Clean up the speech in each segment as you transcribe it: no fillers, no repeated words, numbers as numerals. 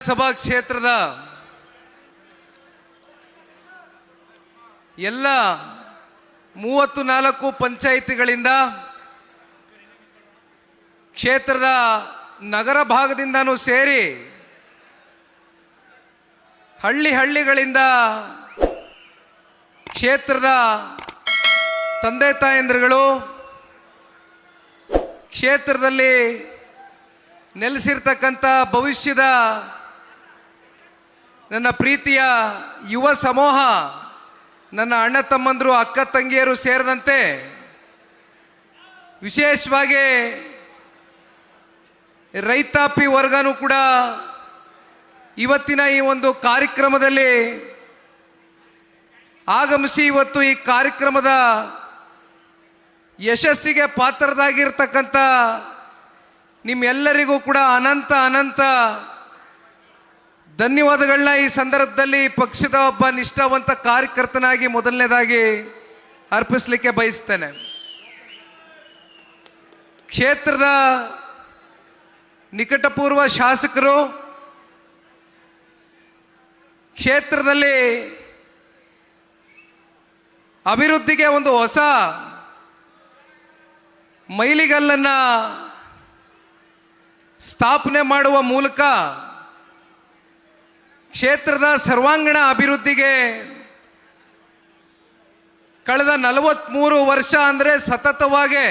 ಸಭಾ ಕ್ಷೇತ್ರದ ಎಲ್ಲ 34 ಪಂಚಾಯಿತಿಗಳಿಂದ ಕ್ಷೇತ್ರದ ನಗರ ಭಾಗದಿಂದನೂ ಸೇರಿ ಹಳ್ಳಿಗಳಿಂದ ಕ್ಷೇತ್ರದ ತಂದೆ ತಾಯಂದಿರುಗಳು ಕ್ಷೇತ್ರದಲ್ಲಿ ನೆಲೆಸಿರ್ತಕ್ಕಂಥ ಭವಿಷ್ಯದ ನನ್ನ ಪ್ರೀತಿಯ ಯುವ ಸಮೂಹ, ನನ್ನ ಅಣ್ಣ ತಮ್ಮಂದರು ಅಕ್ಕ ತಂಗಿಯರು ಸೇರಿದಂತೆ ವಿಶೇಷವಾಗಿ ರೈತಾಪಿ ವರ್ಗನೂ ಕೂಡ ಇವತ್ತಿನ ಈ ಒಂದು ಕಾರ್ಯಕ್ರಮದಲ್ಲಿ ಆಗಮಿಸಿ ಇವತ್ತು ಈ ಕಾರ್ಯಕ್ರಮದ ಯಶಸ್ಸಿಗೆ ಪಾತ್ರರಾಗಿರ್ತಕ್ಕಂಥ ನಿಮ್ಮೆಲ್ಲರಿಗೂ ಕೂಡ ಅನಂತ ಧನ್ಯವಾದಗಳನ್ನ ಈ ಸಂದರ್ಭದಲ್ಲಿ ಪಕ್ಷದ ಒಬ್ಬ ನಿಷ್ಠಾವಂತ ಕಾರ್ಯಕರ್ತನಾಗಿ ಮೊದಲನೇದಾಗಿ ಅರ್ಪಿಸಲಿಕ್ಕೆ ಬಯಸ್ತೇನೆ. ಕ್ಷೇತ್ರದ ನಿಕಟಪೂರ್ವ ಶಾಸಕರು ಕ್ಷೇತ್ರದಲ್ಲಿ ಅಭಿವೃದ್ಧಿಗೆ ಒಂದು ಹೊಸ ಮೈಲಿಗಲ್ಲನ್ನು ಸ್ಥಾಪನೆ ಮಾಡುವ ಮೂಲಕ ಕ್ಷೇತ್ರದ ಸರ್ವಾಂಗೀಣ ಅಭಿವೃದ್ಧಿಗೆ ಕಳೆದ 43 ವರ್ಷ ಅಂದರೆ ಸತತವಾಗಿ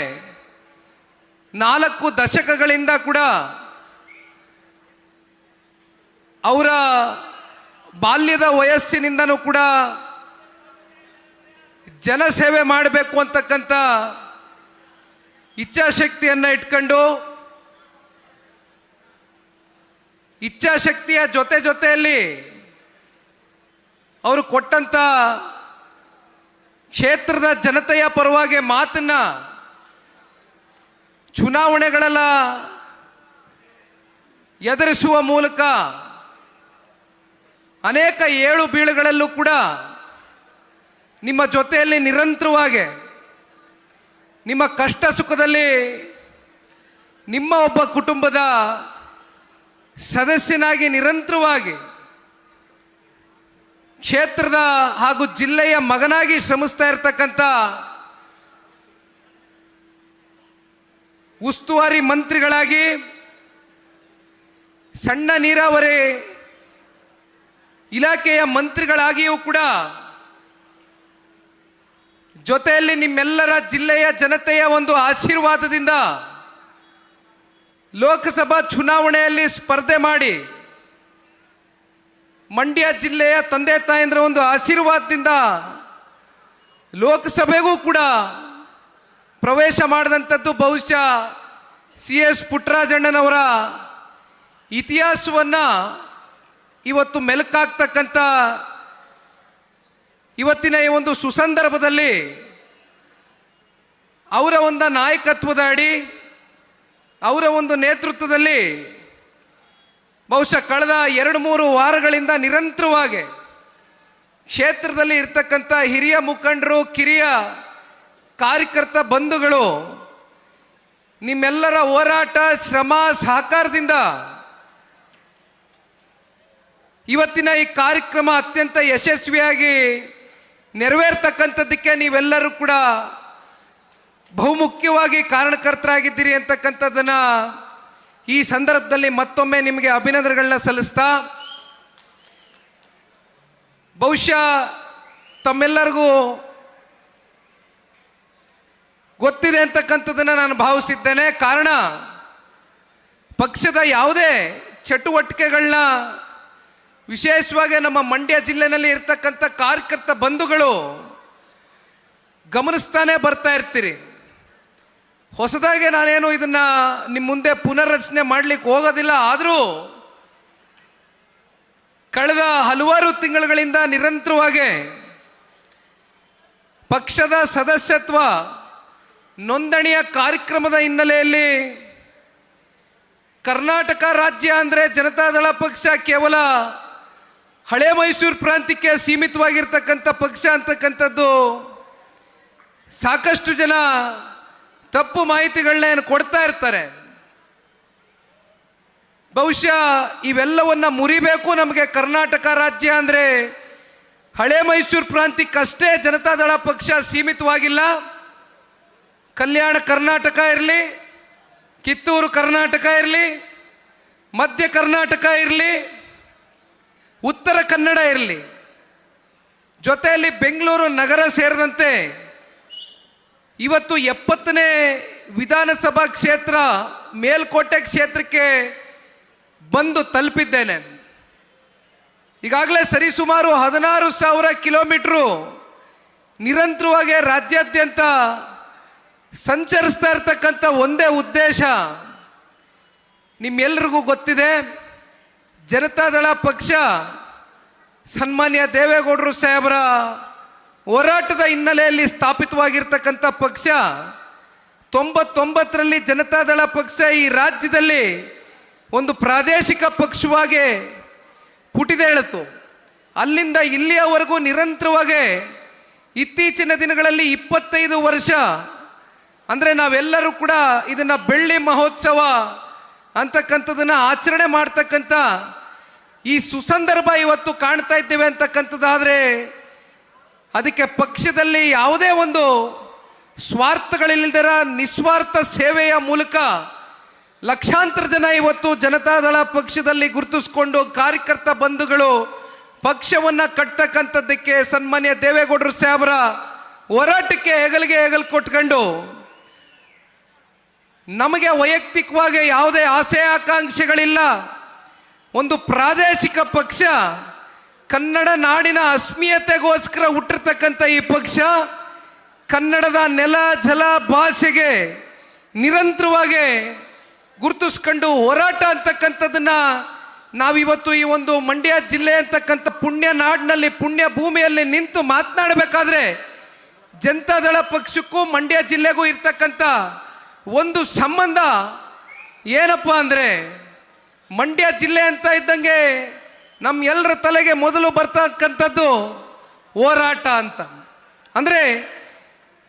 4 ದಶಕಗಳಿಂದ ಕೂಡ ಅವರ ಬಾಲ್ಯದ ವಯಸ್ಸಿನಿಂದನೂ ಕೂಡ ಜನಸೇವೆ ಮಾಡಬೇಕು ಅಂತಕ್ಕಂಥ ಇಚ್ಛಾಶಕ್ತಿಯನ್ನು ಇಟ್ಕೊಂಡು ಇಚ್ಛಾಶಕ್ತಿಯ ಜೊತೆಯಲ್ಲಿ ಅವರು ಕೊಟ್ಟಂತ ಕ್ಷೇತ್ರದ ಜನತೆಯ ಪರವಾಗಿ ಮಾತನ್ನ ಚುನಾವಣೆಗಳೆಲ್ಲ ಎದುರಿಸುವ ಮೂಲಕ ಅನೇಕ ಏಳು ಬೀಳುಗಳಲ್ಲೂ ಕೂಡ ನಿಮ್ಮ ಜೊತೆಯಲ್ಲಿ ನಿರಂತರವಾಗಿ ನಿಮ್ಮ ಕಷ್ಟ ಸುಖದಲ್ಲಿ ನಿಮ್ಮ ಒಬ್ಬ ಕುಟುಂಬದ ಸದಸ್ಯನಾಗಿ ನಿರಂತರವಾಗಿ ಕ್ಷೇತ್ರದ ಹಾಗೂ ಜಿಲ್ಲೆಯ ಮಗನಾಗಿ ಶ್ರಮಿಸ್ತಾ ಇರತಕ್ಕಂಥ ಉಸ್ತುವಾರಿ ಮಂತ್ರಿಗಳಾಗಿ ಸಣ್ಣ ನೀರಾವರಿ ಇಲಾಖೆಯ ಮಂತ್ರಿಗಳಾಗಿಯೂ ಕೂಡ ಜೊತೆಯಲ್ಲಿ ನಿಮ್ಮೆಲ್ಲರ ಜಿಲ್ಲೆಯ ಜನತೆಯ ಒಂದು ಆಶೀರ್ವಾದದಿಂದ ಲೋಕಸಭಾ ಚುನಾವಣೆಯಲ್ಲಿ ಸ್ಪರ್ಧೆ ಮಾಡಿ ಮಂಡ್ಯ ಜಿಲ್ಲೆಯ ತಂದೆ ತಾಯಂದ್ರ ಒಂದು ಆಶೀರ್ವಾದದಿಂದ ಲೋಕಸಭೆಗೂ ಕೂಡ ಪ್ರವೇಶ ಮಾಡಿದಂಥದ್ದು ಬಹುಶಃ CS ಪುಟ್ಟರಾಜಣ್ಣನವರ ಇತಿಹಾಸವನ್ನು ಇವತ್ತು ಮೆಲುಕಾಗ್ತಕ್ಕಂಥ ಇವತ್ತಿನ ಈ ಒಂದು ಸುಸಂದರ್ಭದಲ್ಲಿ ಅವರ ಒಂದು ನಾಯಕತ್ವದ ಅಡಿ ಅವರ ಒಂದು ನೇತೃತ್ವದಲ್ಲಿ ಬಹುಶಃ ಕಳೆದ 2-3 ವಾರಗಳಿಂದ ನಿರಂತರವಾಗಿ ಕ್ಷೇತ್ರದಲ್ಲಿ ಇರ್ತಕ್ಕಂಥ ಹಿರಿಯ ಮುಖಂಡರು, ಕಿರಿಯ ಕಾರ್ಯಕರ್ತ ಬಂಧುಗಳು ನಿಮ್ಮೆಲ್ಲರ ಹೋರಾಟ, ಶ್ರಮ, ಸಹಕಾರದಿಂದ ಇವತ್ತಿನ ಈ ಕಾರ್ಯಕ್ರಮ ಅತ್ಯಂತ ಯಶಸ್ವಿಯಾಗಿ ನೆರವೇರ್ತಕ್ಕಂಥದ್ದಕ್ಕೆ ನೀವೆಲ್ಲರೂ ಕೂಡ ಬಹುಮುಖ್ಯವಾಗಿ ಕಾರಣಕರ್ತರಾಗಿದ್ದೀರಿ ಅಂತಕ್ಕಂಥದ್ದನ್ನ ಈ ಸಂದರ್ಭದಲ್ಲಿ ಮತ್ತೊಮ್ಮೆ ನಿಮಗೆ ಅಭಿನಂದನೆಗಳನ್ನ ಸಲ್ಲಿಸ್ತಾ, ಬಹುಶಃ ತಮ್ಮೆಲ್ಲರಿಗೂ ಗೊತ್ತಿದೆ ಅಂತಕ್ಕಂಥದ್ದನ್ನ ನಾನು ಭಾವಿಸಿದ್ದೇನೆ. ಕಾರಣ ಪಕ್ಷದ ಯಾವುದೇ ಚಟುವಟಿಕೆಗಳನ್ನ ವಿಶೇಷವಾಗಿ ನಮ್ಮ ಮಂಡ್ಯ ಜಿಲ್ಲೆಯಲ್ಲಿ ಇರ್ತಕ್ಕಂಥ ಕಾರ್ಯಕರ್ತ ಬಂಧುಗಳು ಗಮನಿಸ್ತಾನೆ ಬರ್ತಾ ಇರ್ತೀರಿ. ಹೊಸದಾಗಿ ನಾನೇನು ಇದನ್ನ ನಿಮ್ಮ ಮುಂದೆ ಪುನರ್ರಚನೆ ಮಾಡಲಿಕ್ಕೆ ಹೋಗೋದಿಲ್ಲ. ಆದರೂ ಕಳೆದ ಹಲವಾರು ತಿಂಗಳುಗಳಿಂದ ನಿರಂತರವಾಗಿ ಪಕ್ಷದ ಸದಸ್ಯತ್ವ ನೋಂದಣಿಯ ಕಾರ್ಯಕ್ರಮದ ಹಿನ್ನೆಲೆಯಲ್ಲಿ ಕರ್ನಾಟಕ ರಾಜ್ಯ ಅಂದರೆ ಜನತಾದಳ ಪಕ್ಷ ಕೇವಲ ಹಳೆ ಮೈಸೂರು ಪ್ರಾಂತ್ಯಕ್ಕೆ ಸೀಮಿತವಾಗಿರ್ತಕ್ಕಂಥ ಪಕ್ಷ ಅಂತಕ್ಕಂಥದ್ದು ಸಾಕಷ್ಟು ಜನ ತಪ್ಪು ಮಾಹಿತಿಗಳನ್ನ ಕೊಡ್ತಾ ಇರ್ತಾರೆ. ಬಹುಶಃ ಇವೆಲ್ಲವನ್ನ ಮುರಿಬೇಕು. ನಮಗೆ ಕರ್ನಾಟಕ ರಾಜ್ಯ ಅಂದರೆ ಹಳೆ ಮೈಸೂರು ಪ್ರಾಂತ್ಯಕ್ಕಷ್ಟೇ ಜನತಾದಳ ಪಕ್ಷ ಸೀಮಿತವಾಗಿಲ್ಲ. ಕಲ್ಯಾಣ ಕರ್ನಾಟಕ ಇರಲಿ, ಕಿತ್ತೂರು ಕರ್ನಾಟಕ ಇರಲಿ, ಮಧ್ಯ ಕರ್ನಾಟಕ ಇರಲಿ, ಉತ್ತರ ಕನ್ನಡ ಇರಲಿ, ಜೊತೆಯಲ್ಲಿ ಬೆಂಗಳೂರು ನಗರ ಸೇರಿದಂತೆ ಇವತ್ತು 70ನೇ ವಿಧಾನಸಭಾ ಕ್ಷೇತ್ರ ಮೇಲ್ಕೋಟೆ ಕ್ಷೇತ್ರಕ್ಕೆ ಬಂದು ತಲುಪಿದ್ದೇನೆ. ಈಗಾಗಲೇ ಸರಿಸುಮಾರು 16,000 ಕಿಲೋಮೀಟ್ರು ನಿರಂತರವಾಗಿ ರಾಜ್ಯಾದ್ಯಂತ ಸಂಚರಿಸ್ತಾ ಇರ್ತಕ್ಕಂಥ ಒಂದೇ ಉದ್ದೇಶ ನಿಮ್ಮೆಲ್ಲರಿಗೂ ಗೊತ್ತಿದೆ. ಜನತಾದಳ ಪಕ್ಷ ಸನ್ಮಾನ್ಯ ದೇವೇಗೌಡರು ಸಾಹೇಬರ ಹೋರಾಟದ ಹಿನ್ನೆಲೆಯಲ್ಲಿ ಸ್ಥಾಪಿತವಾಗಿರ್ತಕ್ಕಂಥ ಪಕ್ಷ. 99ರಲ್ಲಿ ಜನತಾದಳ ಪಕ್ಷ ಈ ರಾಜ್ಯದಲ್ಲಿ ಒಂದು ಪ್ರಾದೇಶಿಕ ಪಕ್ಷವಾಗಿ ಪುಟಿದೇಳಿತು. ಅಲ್ಲಿಂದ ಇಲ್ಲಿಯವರೆಗೂ ನಿರಂತರವಾಗಿ ಇತ್ತೀಚಿನ ದಿನಗಳಲ್ಲಿ 25 ವರ್ಷ ಅಂದರೆ ನಾವೆಲ್ಲರೂ ಕೂಡ ಇದನ್ನು ಬೆಳ್ಳಿ ಮಹೋತ್ಸವ ಅಂತಕ್ಕಂಥದ್ದನ್ನು ಆಚರಣೆ ಮಾಡ್ತಕ್ಕಂಥ ಈ ಸುಸಂದರ್ಭ ಇವತ್ತು ಕಾಣ್ತಾ ಇದ್ದೇವೆ ಅಂತಕ್ಕಂಥದ್ದಾದರೆ ಅದಕ್ಕೆ ಪಕ್ಷದಲ್ಲಿ ಯಾವುದೇ ಒಂದು ಸ್ವಾರ್ಥಗಳಿಲ್ಲದರ ನಿಸ್ವಾರ್ಥ ಸೇವೆಯ ಮೂಲಕ ಲಕ್ಷಾಂತರ ಜನ ಇವತ್ತು ಜನತಾದಳ ಪಕ್ಷದಲ್ಲಿ ಗುರುತಿಸಿಕೊಂಡು ಕಾರ್ಯಕರ್ತ ಬಂಧುಗಳು ಪಕ್ಷವನ್ನು ಕಟ್ಟತಕ್ಕಂಥದ್ದಕ್ಕೆ ಸನ್ಮಾನ್ಯ ದೇವೇಗೌಡರು ಸಾಹೇಬರ ಹೋರಾಟಕ್ಕೆ ಹೆಗಲಿಗೆ ಹೆಗಲು ಕೊಟ್ಕೊಂಡು ನಮಗೆ ವೈಯಕ್ತಿಕವಾಗಿ ಯಾವುದೇ ಆಸೆ ಆಕಾಂಕ್ಷೆಗಳಿಲ್ಲ. ಒಂದು ಪ್ರಾದೇಶಿಕ ಪಕ್ಷ, ಕನ್ನಡ ನಾಡಿನ ಅಸ್ಮಿಯತೆಗೋಸ್ಕರ ಹುಟ್ಟಿರ್ತಕ್ಕಂಥ ಈ ಪಕ್ಷ ಕನ್ನಡದ ನೆಲ ಜಲ ಭಾಷೆಗೆ ನಿರಂತರವಾಗಿ ಗುರುತಿಸ್ಕೊಂಡು ಹೋರಾಟ ಅಂತಕ್ಕಂಥದ್ದನ್ನ ನಾವಿವತ್ತು ಈ ಒಂದು ಮಂಡ್ಯ ಜಿಲ್ಲೆ ಅಂತಕ್ಕಂಥ ಪುಣ್ಯ ನಾಡಿನಲ್ಲಿ ಪುಣ್ಯ ಭೂಮಿಯಲ್ಲಿ ನಿಂತು ಮಾತನಾಡಬೇಕಾದ್ರೆ ಜನತಾದಳ ಪಕ್ಷಕ್ಕೂ ಮಂಡ್ಯ ಜಿಲ್ಲೆಗೂ ಇರ್ತಕ್ಕಂಥ ಒಂದು ಸಂಬಂಧ ಏನಪ್ಪ ಅಂದರೆ, ಮಂಡ್ಯ ಜಿಲ್ಲೆ ಅಂತ ಇದ್ದಂಗೆ ನಮ್ಮೆಲ್ಲರ ತಲೆಗೆ ಮೊದಲು ಬರ್ತಕ್ಕಂಥದ್ದು ಹೋರಾಟ ಅಂತ. ಅಂದರೆ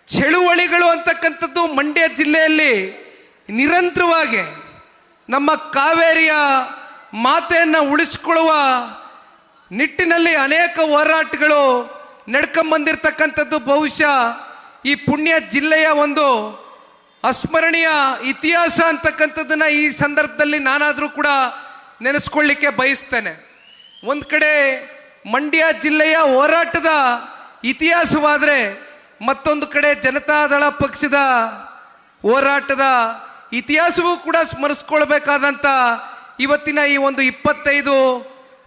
ಚಳುವಳಿಗಳು ಅಂತಕ್ಕಂಥದ್ದು ಮಂಡ್ಯ ಜಿಲ್ಲೆಯಲ್ಲಿ ನಿರಂತರವಾಗಿ ನಮ್ಮ ಕಾವೇರಿಯ ಮಾತೆಯನ್ನು ಉಳಿಸ್ಕೊಳ್ಳುವ ನಿಟ್ಟಿನಲ್ಲಿ ಅನೇಕ ಹೋರಾಟಗಳು ನಡ್ಕೊಂಬಂದಿರ್ತಕ್ಕಂಥದ್ದು ಬಹುಶಃ ಈ ಪುಣ್ಯ ಜಿಲ್ಲೆಯ ಒಂದು ಅಸ್ಮರಣೀಯ ಇತಿಹಾಸ ಅಂತಕ್ಕಂಥದ್ದನ್ನು ಈ ಸಂದರ್ಭದಲ್ಲಿ ನಾನಾದರೂ ಕೂಡ ನೆನೆಸ್ಕೊಳ್ಳಿಕ್ಕೆ ಬಯಸ್ತೇನೆ. ಒಂದು ಕಡೆ ಮಂಡ್ಯ ಜಿಲ್ಲೆಯ ಹೋರಾಟದ ಇತಿಹಾಸವಾದರೆ ಮತ್ತೊಂದು ಕಡೆ ಜನತಾದಳ ಪಕ್ಷದ ಹೋರಾಟದ ಇತಿಹಾಸವೂ ಕೂಡ ಸ್ಮರಿಸ್ಕೊಳ್ಬೇಕಾದಂಥ ಇವತ್ತಿನ ಈ ಒಂದು 25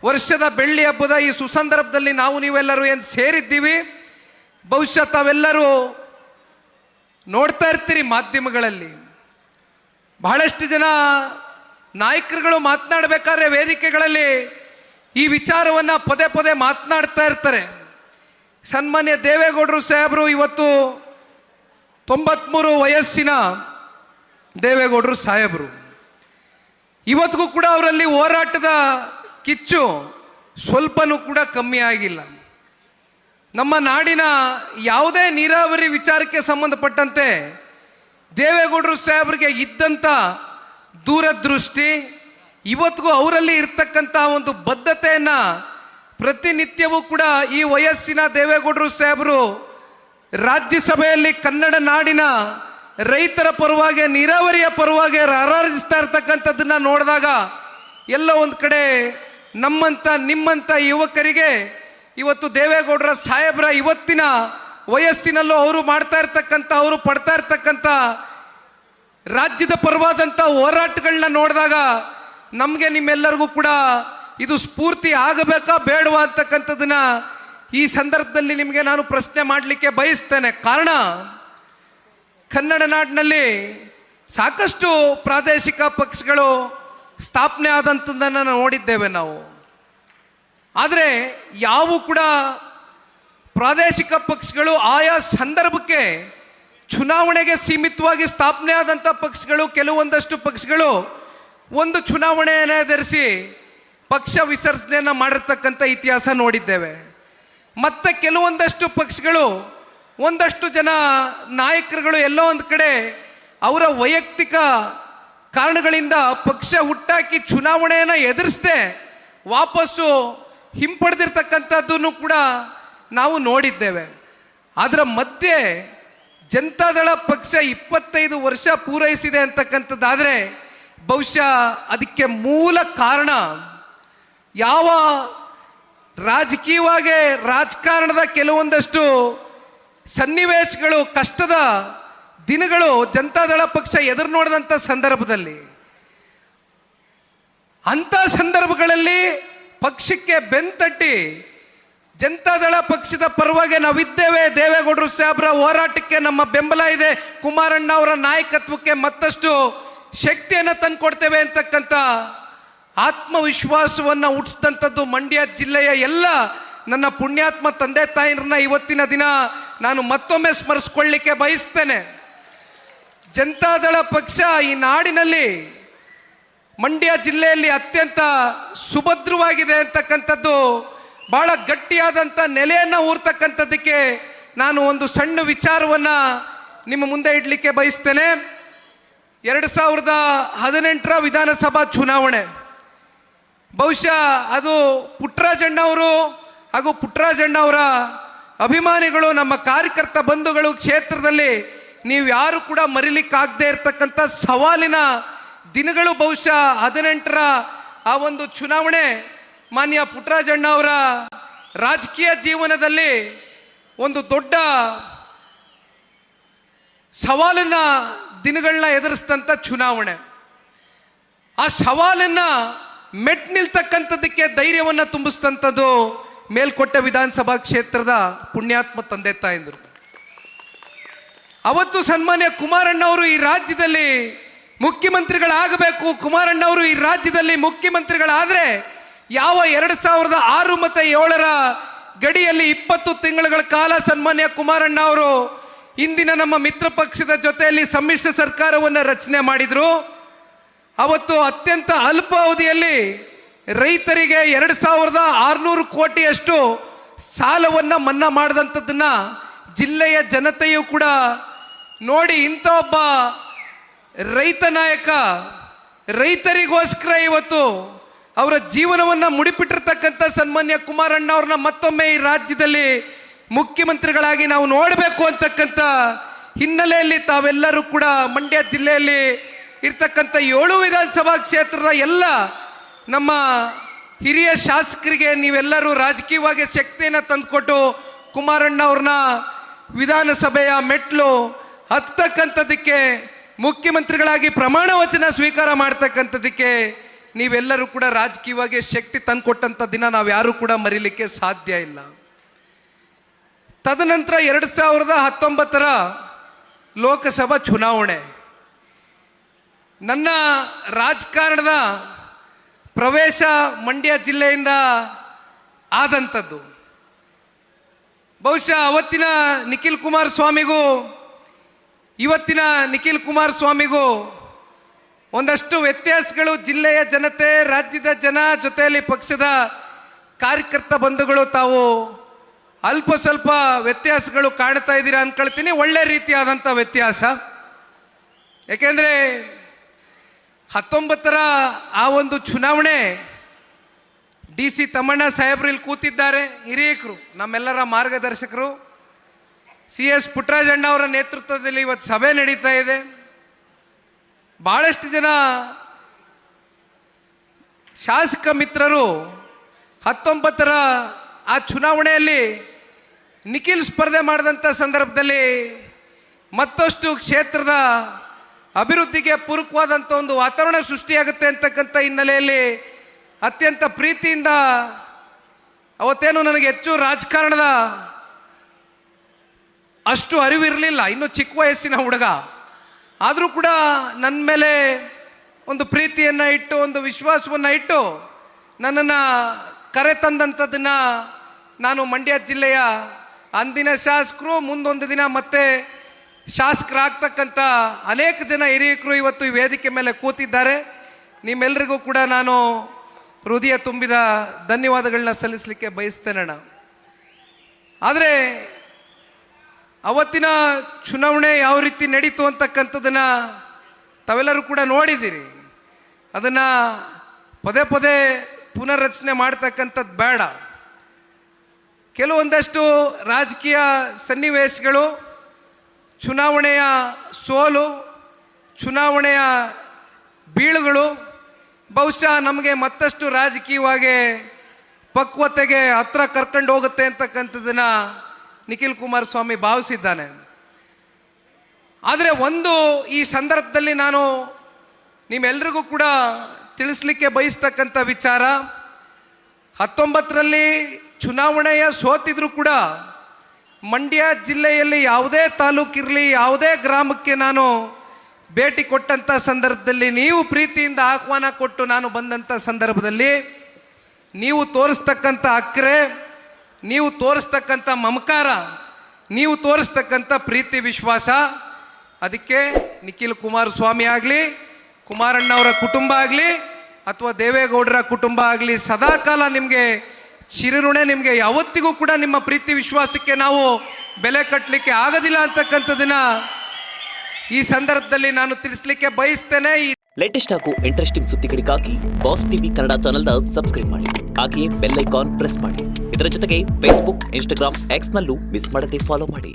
ವರ್ಷದ ಬೆಳ್ಳಿ ಹಬ್ಬದ ಈ ಸುಸಂದರ್ಭದಲ್ಲಿ ನಾವು ನೀವೆಲ್ಲರೂ ಏನು ಸೇರಿದ್ದೀವಿ, ಬಹುಶಃ ತಾವೆಲ್ಲರೂ ನೋಡ್ತಾ ಇರ್ತೀರಿ ಮಾಧ್ಯಮಗಳಲ್ಲಿ ಬಹಳಷ್ಟು ಜನ ನಾಯಕರುಗಳು ಮಾತನಾಡಬೇಕಾದ್ರೆ ವೇದಿಕೆಗಳಲ್ಲಿ ಈ ವಿಚಾರವನ್ನು ಪದೇ ಪದೇ ಮಾತನಾಡ್ತಾ ಇರ್ತಾರೆ. ಸನ್ಮಾನ್ಯ ದೇವೇಗೌಡರು ಸಾಹೇಬರು ಇವತ್ತು 93 ವಯಸ್ಸಿನ ದೇವೇಗೌಡರು ಸಾಹೇಬರು. ಇವತ್ತಿಗೂ ಕೂಡ ಅವರಲ್ಲಿ ಹೋರಾಟದ ಕಿಚ್ಚು ಸ್ವಲ್ಪನೂ ಕೂಡ ಕಮ್ಮಿ ಆಗಿಲ್ಲ. ನಮ್ಮ ನಾಡಿನ ಯಾವುದೇ ನೀರಾವರಿ ವಿಚಾರಕ್ಕೆ ಸಂಬಂಧಪಟ್ಟಂತೆ ದೇವೇಗೌಡರು ಸಾಹೇಬರಿಗೆ ಇದ್ದಂಥ ದೂರದೃಷ್ಟಿ ಇವತ್ತಿಗೂ ಅವರಲ್ಲಿ ಇರ್ತಕ್ಕಂಥ ಒಂದು ಬದ್ಧತೆಯನ್ನು ಪ್ರತಿನಿತ್ಯವೂ ಕೂಡ ಈ ವಯಸ್ಸಿನ ದೇವೇಗೌಡರು ಸಾಹೇಬರು ರಾಜ್ಯಸಭೆಯಲ್ಲಿ ಕನ್ನಡ ನಾಡಿನ ರೈತರ ಪರವಾಗಿ ನೀರಾವರಿಯ ಪರವಾಗಿ ಹರಾಜಿಸ್ತಾ ಇರ್ತಕ್ಕಂಥದ್ದನ್ನು ನೋಡಿದಾಗ ಎಲ್ಲ ಒಂದು ಕಡೆ ನಮ್ಮಂಥ ನಿಮ್ಮಂಥ ಯುವಕರಿಗೆ ಇವತ್ತು ದೇವೇಗೌಡರ ಸಾಹೇಬರ ಇವತ್ತಿನ ವಯಸ್ಸಿನಲ್ಲೂ ಅವರು ಮಾಡ್ತಾ ಇರ್ತಕ್ಕಂಥ ಅವರು ಪಡ್ತಾ ಇರ್ತಕ್ಕಂಥ ರಾಜ್ಯದ ಪರವಾದಂಥ ಹೋರಾಟಗಳನ್ನ ನೋಡಿದಾಗ ನಮಗೆ ನಿಮ್ಮೆಲ್ಲರಿಗೂ ಕೂಡ ಇದು ಸ್ಫೂರ್ತಿ ಆಗಬೇಕಾ ಬೇಡವಾ ಅಂತಕ್ಕಂಥದ್ದನ್ನ ಈ ಸಂದರ್ಭದಲ್ಲಿ ನಿಮಗೆ ನಾನು ಪ್ರಶ್ನೆ ಮಾಡಲಿಕ್ಕೆ ಬಯಸ್ತೇನೆ. ಕಾರಣ, ಕನ್ನಡ ನಾಡಿನಲ್ಲಿ ಸಾಕಷ್ಟು ಪ್ರಾದೇಶಿಕ ಪಕ್ಷಗಳು ಸ್ಥಾಪನೆ ಆದಂಥದ್ದನ್ನು ನೋಡಿದ್ದೇವೆ ನಾವು. ಆದರೆ ಯಾವ ಕೂಡ ಪ್ರಾದೇಶಿಕ ಪಕ್ಷಗಳು ಆಯಾ ಸಂದರ್ಭಕ್ಕೆ ಚುನಾವಣೆಗೆ ಸೀಮಿತವಾಗಿ ಸ್ಥಾಪನೆ ಆದಂಥ ಪಕ್ಷಗಳು, ಕೆಲವೊಂದಷ್ಟು ಪಕ್ಷಗಳು ಒಂದು ಚುನಾವಣೆಯನ್ನು ಎದುರಿಸಿ ಪಕ್ಷ ವಿಸರ್ಜನೆಯನ್ನು ಮಾಡಿರ್ತಕ್ಕಂಥ ಇತಿಹಾಸ ನೋಡಿದ್ದೇವೆ. ಮತ್ತೆ ಕೆಲವೊಂದಷ್ಟು ಪಕ್ಷಗಳು, ಒಂದಷ್ಟು ಜನ ನಾಯಕರುಗಳು ಎಲ್ಲೋ ಒಂದು ಕಡೆ ಅವರ ವೈಯಕ್ತಿಕ ಕಾರಣಗಳಿಂದ ಪಕ್ಷ ಹುಟ್ಟಾಕಿ ಚುನಾವಣೆಯನ್ನು ಎದುರಿಸದೆ ವಾಪಸ್ಸು ಹಿಂಪಡೆದಿರ್ತಕ್ಕಂಥದ್ದನ್ನು ಕೂಡ ನಾವು ನೋಡಿದ್ದೇವೆ. ಅದರ ಮಧ್ಯೆ ಜನತಾದಳ ಪಕ್ಷ 25 ವರ್ಷ ಪೂರೈಸಿದೆ ಅಂತಕ್ಕಂಥದ್ದಾದರೆ ಬಹುಶಃ ಅದಕ್ಕೆ ಮೂಲ ಕಾರಣ ಯಾವ ರಾಜಕಾರಣದ ಕೆಲವೊಂದಷ್ಟು ಸನ್ನಿವೇಶಗಳು, ಕಷ್ಟದ ದಿನಗಳು ಜನತಾದಳ ಪಕ್ಷ ಎದುರು ನೋಡಿದಂಥ ಸಂದರ್ಭದಲ್ಲಿ, ಅಂಥ ಸಂದರ್ಭಗಳಲ್ಲಿ ಪಕ್ಷಕ್ಕೆ ಬೆಂತಟ್ಟಿ ಜನತಾದಳ ಪಕ್ಷದ ಪರವಾಗಿ ನಾವಿದ್ದೇವೆ, ದೇವೇಗೌಡರು ಸಾಹೇಬ್ರ ಹೋರಾಟಕ್ಕೆ ನಮ್ಮ ಬೆಂಬಲ ಇದೆ, ಕುಮಾರಣ್ಣ ಅವರ ನಾಯಕತ್ವಕ್ಕೆ ಮತ್ತಷ್ಟು ಶಕ್ತಿಯನ್ನು ತಂದುಕೊಡ್ತೇವೆ ಅಂತಕ್ಕಂಥ ಆತ್ಮವಿಶ್ವಾಸವನ್ನು ಹುಟ್ಟಿಸಿದಂಥದ್ದು ಮಂಡ್ಯ ಜಿಲ್ಲೆಯ ಎಲ್ಲ ನನ್ನ ಪುಣ್ಯಾತ್ಮ ತಂದೆ ತಾಯಿರನ್ನ ಇವತ್ತಿನ ದಿನ ನಾನು ಮತ್ತೊಮ್ಮೆ ಸ್ಮರಿಸ್ಕೊಳ್ಳಿಕ್ಕೆ ಬಯಸ್ತೇನೆ. ಜನತಾದಳ ಪಕ್ಷ ಈ ನಾಡಿನಲ್ಲಿ, ಮಂಡ್ಯ ಜಿಲ್ಲೆಯಲ್ಲಿ ಅತ್ಯಂತ ಸುಭದ್ರವಾಗಿದೆ ಅಂತಕ್ಕಂಥದ್ದು, ಬಹಳ ಗಟ್ಟಿಯಾದಂಥ ನೆಲೆಯನ್ನು ಊರ್ತಕ್ಕಂಥದ್ದಕ್ಕೆ ನಾನು ಒಂದು ಸಣ್ಣ ವಿಚಾರವನ್ನು ನಿಮ್ಮ ಮುಂದೆ ಇಡಲಿಕ್ಕೆ ಬಯಸ್ತೇನೆ. 2018 ವಿಧಾನಸಭಾ ಚುನಾವಣೆ, ಬಹುಶಃ ಅದು ಪುಟ್ಟರಾಜಣ್ಣವರು ಹಾಗೂ ಪುಟ್ಟರಾಜಣ್ಣವರ ಅಭಿಮಾನಿಗಳು, ನಮ್ಮ ಕಾರ್ಯಕರ್ತ ಬಂಧುಗಳು ಕ್ಷೇತ್ರದಲ್ಲಿ ನೀವು ಯಾರು ಕೂಡ ಮರಿಲಿಕ್ಕಾಗದೇ ಇರತಕ್ಕಂಥ ಸವಾಲಿನ ದಿನಗಳು. ಬಹುಶಃ 18ರ ಆ ಒಂದು ಚುನಾವಣೆ ಮಾನ್ಯ ಪುಟ್ಟರಾಜಣ್ಣ ಅವರ ರಾಜಕೀಯ ಜೀವನದಲ್ಲಿ ಒಂದು ದೊಡ್ಡ ಸವಾಲಿನ ದಿನಗಳನ್ನ ಎದುರಿಸಿದಂಥ ಚುನಾವಣೆ. ಆ ಸವಾಲನ್ನ ಮೆಟ್ ನಿಲ್ತಕ್ಕಂಥದ್ದಕ್ಕೆ ಧೈರ್ಯವನ್ನು ತುಂಬಿಸಿದಂಥದ್ದು ಮೇಲ್ಕೋಟೆ ವಿಧಾನಸಭಾ ಕ್ಷೇತ್ರದ ಪುಣ್ಯಾತ್ಮ ತಂದೆ ತಾಯಂದರು. ಅವತ್ತು ಸನ್ಮಾನ್ಯ ಕುಮಾರಣ್ಣವರು ಈ ರಾಜ್ಯದಲ್ಲಿ ಮುಖ್ಯಮಂತ್ರಿಗಳಾಗಬೇಕು, ಕುಮಾರಣ್ಣವರು ಈ ರಾಜ್ಯದಲ್ಲಿ ಮುಖ್ಯಮಂತ್ರಿಗಳಾದರೆ ಯಾವ 2006 ಮತ್ತು 2007ರ ಗಡಿಯಲ್ಲಿ 20 ತಿಂಗಳ ಕಾಲ ಸನ್ಮಾನ್ಯ ಕುಮಾರಣ್ಣ ಅವರು ಇಂದಿನ ನಮ್ಮ ಮಿತ್ರ ಪಕ್ಷದ ಜೊತೆಯಲ್ಲಿ ಸಮ್ಮಿಶ್ರ ಸರ್ಕಾರವನ್ನು ರಚನೆ ಮಾಡಿದರು. ಅವತ್ತು ಅತ್ಯಂತ ಅಲ್ಪ ಅವಧಿಯಲ್ಲಿ ರೈತರಿಗೆ 2600 ಕೋಟಿಯಷ್ಟು ಸಾಲವನ್ನು ಮನ್ನಾ ಮಾಡಿದಂಥದ್ದನ್ನ ಜಿಲ್ಲೆಯ ಜನತೆಯೂ ಕೂಡ ನೋಡಿ, ಇಂಥ ಒಬ್ಬ ರೈತ ನಾಯಕ ರೈತರಿಗೋಸ್ಕರ ಇವತ್ತು ಅವರ ಜೀವನವನ್ನು ಮುಡಿಪಿಟ್ಟಿರ್ತಕ್ಕಂಥ ಸನ್ಮಾನ್ಯ ಕುಮಾರಣ್ಣ ಅವ್ರನ್ನ ಮತ್ತೊಮ್ಮೆ ಈ ರಾಜ್ಯದಲ್ಲಿ ಮುಖ್ಯಮಂತ್ರಿಗಳಾಗಿ ನಾವು ನೋಡಬೇಕು ಅಂತಕ್ಕಂಥ ಹಿನ್ನೆಲೆಯಲ್ಲಿ ತಾವೆಲ್ಲರೂ ಕೂಡ ಮಂಡ್ಯ ಜಿಲ್ಲೆಯಲ್ಲಿ ಇರ್ತಕ್ಕಂಥ 7 ವಿಧಾನಸಭಾ ಕ್ಷೇತ್ರದ ಎಲ್ಲ ನಮ್ಮ ಹಿರಿಯ ಶಾಸಕರಿಗೆ ನೀವೆಲ್ಲರೂ ರಾಜಕೀಯವಾಗಿ ಶಕ್ತಿಯನ್ನು ತಂದುಕೊಟ್ಟು ಕುಮಾರಣ್ಣ ಅವ್ರನ್ನ ವಿಧಾನಸಭೆಯ ಮೆಟ್ಲು ಹತ್ತಕ್ಕಂಥದ್ದಕ್ಕೆ, ಮುಖ್ಯಮಂತ್ರಿಗಳಾಗಿ ಪ್ರಮಾಣ ವಚನ ಸ್ವೀಕಾರ ಮಾಡ್ತಕ್ಕಂಥದ್ದಕ್ಕೆ ನೀವೆಲ್ಲರೂ ಕೂಡ ರಾಜಕೀಯವಾಗಿ ಶಕ್ತಿ ತಂದುಕೊಟ್ಟಂಥ ದಿನ ನಾವು ಯಾರೂ ಕೂಡ ಮರೀಲಿಕ್ಕೆ ಸಾಧ್ಯ ಇಲ್ಲ. ತದನಂತರ 2019ರ ಲೋಕಸಭಾ ಚುನಾವಣೆ, ನನ್ನ ರಾಜಕಾರಣದ ಪ್ರವೇಶ ಮಂಡ್ಯ ಜಿಲ್ಲೆಯಿಂದ ಆದಂಥದ್ದು. ಬಹುಶಃ ಅವತ್ತಿನ ನಿಖಿಲ್ ಕುಮಾರಸ್ವಾಮಿಗೂ ಇವತ್ತಿನ ನಿಖಿಲ್ ಕುಮಾರಸ್ವಾಮಿಗೂ ಒಂದಷ್ಟು ವ್ಯತ್ಯಾಸಗಳು ಜಿಲ್ಲೆಯ ಜನತೆ, ರಾಜ್ಯದ ಜನ ಜೊತೆಯಲ್ಲಿ ಪಕ್ಷದ ಕಾರ್ಯಕರ್ತ ಬಂಧುಗಳು ತಾವು ಅಲ್ಪ ಸ್ವಲ್ಪ ವ್ಯತ್ಯಾಸಗಳು ಕಾಣ್ತಾ ಇದ್ದೀರಾ ಅಂದ್ಕೊಳ್ತೀನಿ. ಒಳ್ಳೆ ರೀತಿಯಾದಂಥ ವ್ಯತ್ಯಾಸ. ಯಾಕೆಂದರೆ 19ರ ಆ ಒಂದು ಚುನಾವಣೆ DC ತಮ್ಮಣ್ಣ ಸಾಹೇಬ್ರು ಇಲ್ಲಿ ಕೂತಿದ್ದಾರೆ, ಹಿರಿಯಕರು, ನಮ್ಮೆಲ್ಲರ ಮಾರ್ಗದರ್ಶಕರು. CS ಪುಟ್ಟರಾಜಣ್ಣ ಅವರ ನೇತೃತ್ವದಲ್ಲಿ ಇವತ್ತು ಸಭೆ ನಡೀತಾ ಇದೆ. ಬಹಳಷ್ಟು ಜನ ಶಾಸಕ ಮಿತ್ರರು 19ರ ಆ ಚುನಾವಣೆಯಲ್ಲಿ ನಿಖಿಲ್ ಸ್ಪರ್ಧೆ ಮಾಡಿದಂಥ ಸಂದರ್ಭದಲ್ಲಿ ಮತ್ತಷ್ಟು ಕ್ಷೇತ್ರದ ಅಭಿವೃದ್ಧಿಗೆ ಪೂರಕವಾದಂಥ ಒಂದು ವಾತಾವರಣ ಸೃಷ್ಟಿಯಾಗುತ್ತೆ ಅಂತಕ್ಕಂಥ ಹಿನ್ನೆಲೆಯಲ್ಲಿ ಅತ್ಯಂತ ಪ್ರೀತಿಯಿಂದ, ಅವತ್ತೇನು ನನಗೆ ಹೆಚ್ಚು ರಾಜಕಾರಣದ ಅಷ್ಟು ಅರಿವಿರಲಿಲ್ಲ, ಇನ್ನೂ ಚಿಕ್ಕ ವಯಸ್ಸಿನ ಹುಡುಗ, ಆದರೂ ಕೂಡ ನನ್ನ ಮೇಲೆ ಒಂದು ಪ್ರೀತಿಯನ್ನು ಇಟ್ಟು, ಒಂದು ವಿಶ್ವಾಸವನ್ನು ಇಟ್ಟು ನನ್ನನ್ನು ಕರೆ ತಂದಂಥದ್ದನ್ನು ನಾನು ಮಂಡ್ಯ ಜಿಲ್ಲೆಯ ಅಂದಿನ ಶಾಸಕರು, ಮುಂದೊಂದು ದಿನ ಮತ್ತೆ ಶಾಸಕರಾಗ್ತಕ್ಕಂಥ ಅನೇಕ ಜನ ಹಿರಿಯಕರು ಇವತ್ತು ಈ ವೇದಿಕೆ ಮೇಲೆ ಕೂತಿದ್ದಾರೆ. ನಿಮ್ಮೆಲ್ಲರಿಗೂ ಕೂಡ ನಾನು ಹೃದಯ ತುಂಬಿದ ಧನ್ಯವಾದಗಳನ್ನ ಸಲ್ಲಿಸಲಿಕ್ಕೆ ಬಯಸ್ತೇನಣ್ಣ. ಆದರೆ ಅವತ್ತಿನ ಚುನಾವಣೆ ಯಾವ ರೀತಿ ನಡೀತು ಅಂತಕ್ಕಂಥದ್ದನ್ನು ತಾವೆಲ್ಲರೂ ಕೂಡ ನೋಡಿದ್ದೀರಿ. ಅದನ್ನು ಪದೇ ಪದೇ ಪುನರ್ರಚನೆ ಮಾಡ್ತಕ್ಕಂಥದ್ದು ಬೇಡ. ಕೆಲವೊಂದಷ್ಟು ರಾಜಕೀಯ ಸನ್ನಿವೇಶಗಳು, ಚುನಾವಣೆಯ ಸೋಲು, ಚುನಾವಣೆಯ ಬೀಳುಗಳು ಬಹುಶಃ ನಮಗೆ ಮತ್ತಷ್ಟು ರಾಜಕೀಯವಾಗಿ ಪಕ್ವತೆಗೆ ಹತ್ರ ಕರ್ಕೊಂಡು ಹೋಗುತ್ತೆ ಅಂತಕ್ಕಂಥದ್ದನ್ನು ನಿಖಿಲ್ ಕುಮಾರಸ್ವಾಮಿ ಭಾವಿಸಿದ್ದಾನೆ. ಆದರೆ ಒಂದು ಈ ಸಂದರ್ಭದಲ್ಲಿ ನಾನು ನಿಮ್ಮೆಲ್ರಿಗೂ ಕೂಡ ತಿಳಿಸ್ಲಿಕ್ಕೆ ಬಯಸ್ತಕ್ಕಂಥ ವಿಚಾರ, 19ರಲ್ಲಿ ಚುನಾವಣೆಯ ಸೋತಿದ್ರು ಕೂಡ ಮಂಡ್ಯ ಜಿಲ್ಲೆಯಲ್ಲಿ ಯಾವುದೇ ತಾಲೂಕಿರಲಿ, ಯಾವುದೇ ಗ್ರಾಮಕ್ಕೆ ನಾನು ಭೇಟಿ ಕೊಟ್ಟಂಥ ಸಂದರ್ಭದಲ್ಲಿ, ನೀವು ಪ್ರೀತಿಯಿಂದ ಆಹ್ವಾನ ಕೊಟ್ಟು ನಾನು ಬಂದಂಥ ಸಂದರ್ಭದಲ್ಲಿ ನೀವು ತೋರಿಸ್ತಕ್ಕಂಥ ಅಕ್ಕರೆ, ನೀವು ತೋರಿಸ್ತಕ್ಕಂಥ ಮಮಕಾರ, ನೀವು ತೋರಿಸ್ತಕ್ಕಂಥ ಪ್ರೀತಿ ವಿಶ್ವಾಸ, ಅದಕ್ಕೆ ನಿಖಿಲ್ ಕುಮಾರಸ್ವಾಮಿ ಆಗಲಿ, ಕುಮಾರಣ್ಣವರ ಕುಟುಂಬ ಆಗಲಿ ಅಥವಾ ದೇವೇಗೌಡರ ಕುಟುಂಬ ಆಗಲಿ ಸದಾಕಾಲ ನಿಮಗೆ ಚಿರಋಣೆ. ನಿಮಗೆ ಯಾವತ್ತಿಗೂ ಕೂಡ ನಿಮ್ಮ ಪ್ರೀತಿ ವಿಶ್ವಾಸಕ್ಕೆ ನಾವು ಬೆಲೆ ಕಟ್ಟಲಿಕ್ಕೆ ಆಗೋದಿಲ್ಲ ಅಂತಕ್ಕಂಥದ್ದನ್ನ ಈ ಸಂದರ್ಭದಲ್ಲಿ ನಾನು ತಿಳಿಸ್ಲಿಕ್ಕೆ ಬಯಸ್ತೇನೆ. ಲೇಟೆಸ್ಟ್ ಹಾಗೂ ಇಂಟ್ರೆಸ್ಟಿಂಗ್ ಸುದ್ದಿಗಳಿಗಾಗಿ ಬಾಸ್ ಟಿವಿ ಕನ್ನಡ ಚಾನೆಲ್ನ ಸಬ್ಸ್ಕ್ರೈಬ್ ಮಾಡಿ, ಹಾಗೆಯೇ ಬೆಲ್ ಐಕಾನ್ ಪ್ರೆಸ್ ಮಾಡಿ. ಇದರ ಜೊತೆಗೆ ಫೇಸ್ಬುಕ್, ಇನ್ಸ್ಟಾಗ್ರಾಮ್, ಎಕ್ಸ್ನಲ್ಲೂ ಮಿಸ್ ಮಾಡದೆ ಫಾಲೋ ಮಾಡಿ.